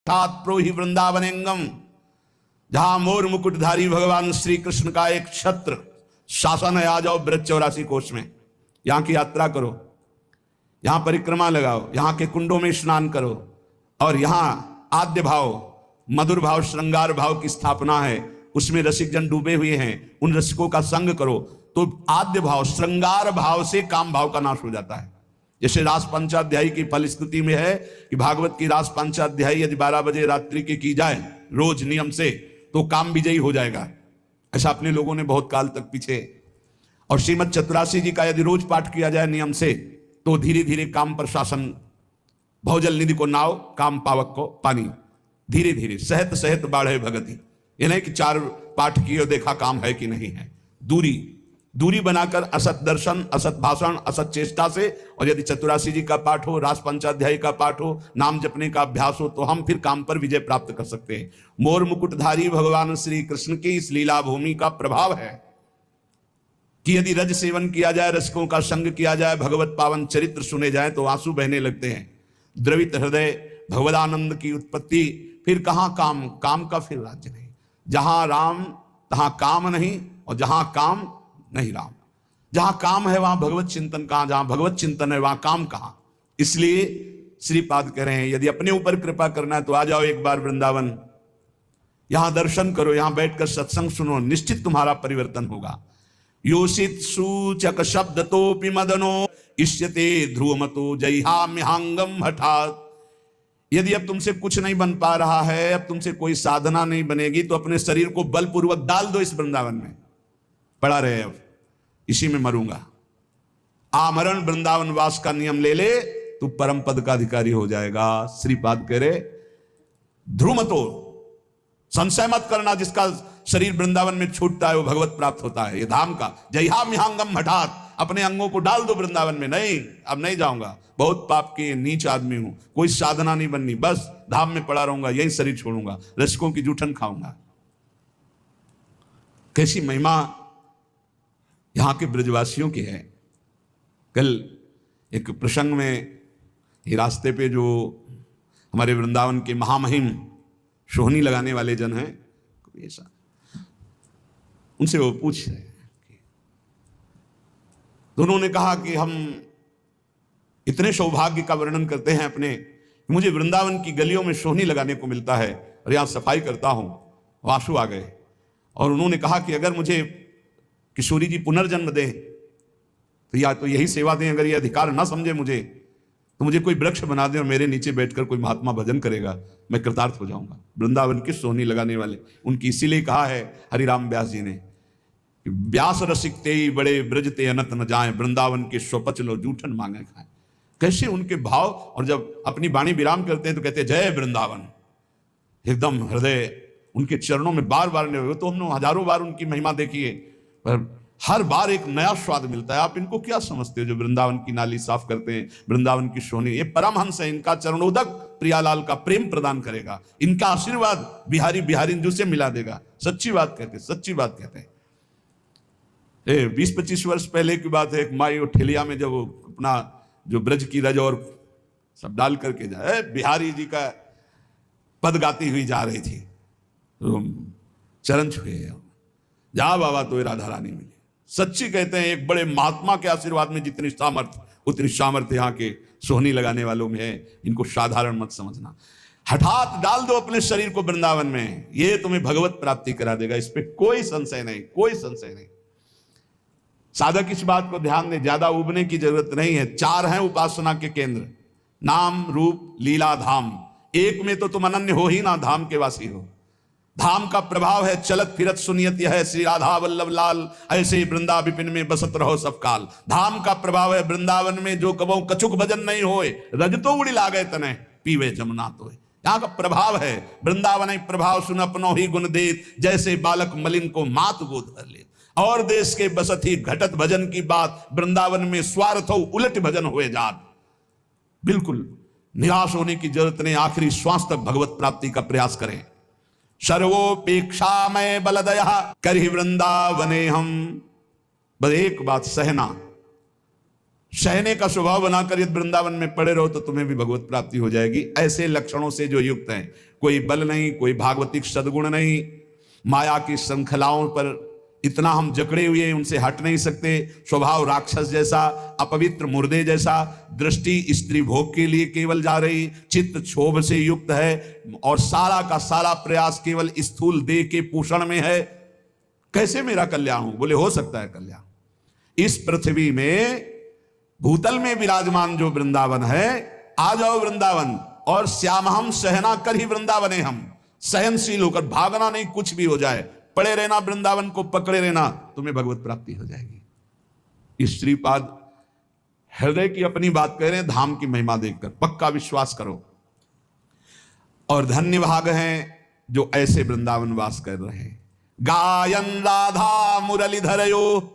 तात प्रोहि वृंदावनेंगम, जहां मोर मुकुटधारी भगवान श्री कृष्ण का एक छत्र शासन है। आ जाओ ब्रज 84 कोष में, यहां की यात्रा करो, यहां परिक्रमा लगाओ, यहां के कुंडों में स्नान करो, और यहां आद्य भाव, मधुर भाव, श्रृंगार भाव की स्थापना है। उसमें रसिक जन डूबे हुए हैं, उन रसिकों का संग करो। तो आद्य भाव, श्रृंगार भाव से काम भाव का नाश हो जाता है। जैसे रास पंचाध्यायी की फलश्रुति में है कि भागवत की रास पंचाध्यायी यदि 12 बजे रात्रि की जाए रोज नियम से, तो काम विजयी हो जाएगा। ऐसा अपने लोगों ने बहुत काल तक पीछे। और श्रीमद चतुरासी जी का यदि रोज पाठ किया जाए नियम से, तो धीरे धीरे काम प्रशासन, भवजल निधि को नाव, काम पावक को पानी, धीरे धीरे सहत सहत बाढ़े भगति। ये नहीं कि 4 पाठ किए देखा काम है कि नहीं है। दूरी बनाकर असत दर्शन, असत भाषण, असत चेष्टा से, और यदि चतुरासी जी का पाठ हो, रास पंचाध्यायी का पाठ हो, नाम जपने का अभ्यास हो, तो हम फिर काम पर विजय प्राप्त कर सकते हैं। मोर मुकुटधारी भगवान श्री कृष्ण की इस लीला भूमि का प्रभाव है कि यदि रज सेवन किया जाए, रसिकों का संग किया जाए, भगवत पावन चरित्र सुने जाए, तो आंसू बहने लगते हैं। द्रवित हृदय भगवदानंद की उत्पत्ति। फिर कहां काम, काम का फिर राज्य नहीं। जहां राम तहां काम नहीं, और जहां काम नहीं राम। जहां काम है वहां भगवत चिंतन कहां, जहां भगवत चिंतन है वहां काम कहां। इसलिए श्रीपाद कह रहे हैं, यदि अपने ऊपर कृपा करना है तो आ जाओ एक बार वृंदावन, यहां दर्शन करो, यहां बैठकर सत्संग सुनो, निश्चित तुम्हारा परिवर्तन होगा। योषित सूचक शब्द तो मदनो इष्यते ध्रुवमतो जयहाम्यहांगम हठात। यदि अब तुमसे कुछ नहीं बन पा रहा है, अब तुमसे कोई साधना नहीं बनेगी, तो अपने शरीर को बलपूर्वक डाल दो इस वृंदावन में, पड़ा रहे अब इसी में मरूंगा। आमरण वृंदावन वास का नियम ले ले, तू परम पद का अधिकारी हो जाएगा। श्रीपाद कह रहे ध्रुवमतो, संशय मत करना, जिसका शरीर वृंदावन में छूटता है वो भगवत प्राप्त होता है। ये धाम का जयहाम्यहांगम हठात, अपने अंगों को डाल दो वृंदावन में। नहीं, अब नहीं जाऊंगा, बहुत पाप के नीच आदमी हूं, कोई साधना नहीं बननी, बस धाम में पड़ा रहूंगा, यही शरीर छोड़ूंगा, रसिकों की जूठन खाऊंगा। कैसी महिमा यहां के ब्रजवासियों की है। कल एक प्रसंग में ये रास्ते पे जो हमारे वृंदावन के महामहिम सोहनी लगाने वाले जन हैं, ऐसा उनसे वो पूछ रहे हैं, तो उन्होंने कहा कि हम इतने सौभाग्य का वर्णन करते हैं अपने, मुझे वृंदावन की गलियों में सोहनी लगाने को मिलता है और यहां सफाई करता हूं। वासु आ गए और उन्होंने कहा कि अगर मुझे किशोरी जी पुनर्जन्म दें तो या तो यही सेवा दें, अगर ये अधिकार ना समझे मुझे, तो मुझे कोई वृक्ष बना दें और मेरे नीचे बैठकर कोई महात्मा भजन करेगा, मैं कृतार्थ हो जाऊंगा। वृंदावन की सोहनी लगाने वाले उनकी इसीलिए कहा है हरिराम व्यास जी ने, व्यास रसिकते ही बड़े ब्रजते अनत न जाए, वृंदावन के स्वपच लो जूठन मांगे खाए। कैसे उनके भाव, और जब अपनी वाणी विराम करते हैं तो कहते हैं जय वृंदावन, एकदम हृदय उनके चरणों में बार बार नहीं। तो हमने हजारों बार उनकी महिमा देखी है, पर हर बार एक नया स्वाद मिलता है। आप इनको क्या समझते हो जो वृंदावन की नाली साफ करते हैं, वृंदावन की सोहनी, ये परमहंस है, इनका चरणोदक प्रियालाल का प्रेम प्रदान करेगा, इनका आशीर्वाद बिहारी बिहारिंदु से मिला देगा। सच्ची बात कहते, सच्ची बात कहते हैं। 20-25 वर्ष पहले की बात है, एक माई ठेलिया में जब वो अपना जो ब्रज की रज और सब डाल करके जाए, बिहारी जी का पद गाती हुई जा रही थी, तो चरण छुए, जा बाबा तो राधा रानी मिली। सच्ची कहते हैं, एक बड़े महात्मा के आशीर्वाद में जितनी सामर्थ्य उतनी सामर्थ्य यहाँ के सोहनी लगाने वालों में है। इनको साधारण मत समझना। हठात डाल दो अपने शरीर को वृंदावन में, ये तुम्हें भगवत प्राप्ति करा देगा, इस पे कोई संशय नहीं, कोई संशय नहीं। साधक इस बात को ध्यान दें, ज्यादा उबने की जरूरत नहीं है। 4 हैं उपासना के केंद्र, नाम रूप लीला धाम। एक में तो तुम अनन्य हो ही ना, धाम के वासी हो। धाम का प्रभाव है चलत फिरत सुनियत यह श्री राधा वल्लभ लाल, ऐसे वृंदा विपिन में बसत रहो सब काल। धाम का प्रभाव है वृंदावन में जो कबो कछुक भजन नहीं होए, रज तो उड़ी लागे तने पीवे जमुना तो। यहाँ का प्रभाव है वृंदावन प्रभाव सुन अपनो ही गुण देत, जैसे बालक मलिन को मात गोद धर ले। और देश के बसत ही घटत भजन की बात, वृंदावन में स्वार्थ हो उलट भजन हुए जात। बिल्कुल निराश होने की जरूरत नहीं, आखिरी श्वास तक भगवत प्राप्ति का प्रयास करें। सर्वोपेक्षा मैं बलदया करहि वृंदावने हम। बस एक बात, सहना, सहने का स्वभाव बनाकर यदि वृंदावन में पड़े रहो तो तुम्हें भी भगवत प्राप्ति हो जाएगी। ऐसे लक्षणों से जो युक्त हैं कोई बल नहीं, कोई भागवतिक सद्गुण नहीं, माया की श्रृंखलाओं पर इतना हम जकड़े हुए हैं, उनसे हट नहीं सकते। स्वभाव राक्षस जैसा, अपवित्र मुर्दे जैसा, दृष्टि स्त्री भोग के लिए केवल जा रही, चित्त क्षोभ से युक्त है और सारा का सारा प्रयास केवल स्थूल देह के पोषण में है। कैसे मेरा कल्याण हो? बोले हो सकता है कल्याण। इस पृथ्वी में भूतल में विराजमान जो वृंदावन है, आ जाओ वृंदावन, और श्याम हम सहना कर ही वृंदावने हम, सहनशील होकर, भागना नहीं, कुछ भी हो जाए, पड़े रहना, वृंदावन को पकड़े रहना, तुम्हें भगवत प्राप्ति हो जाएगी। इस श्रीपाद हृदय की अपनी बात कह रहे हैं, धाम की महिमा देखकर पक्का विश्वास करो। और धन्य भाग हैं जो ऐसे वृंदावन वास कर रहे हैं। गायन राधा मुरलीधरयो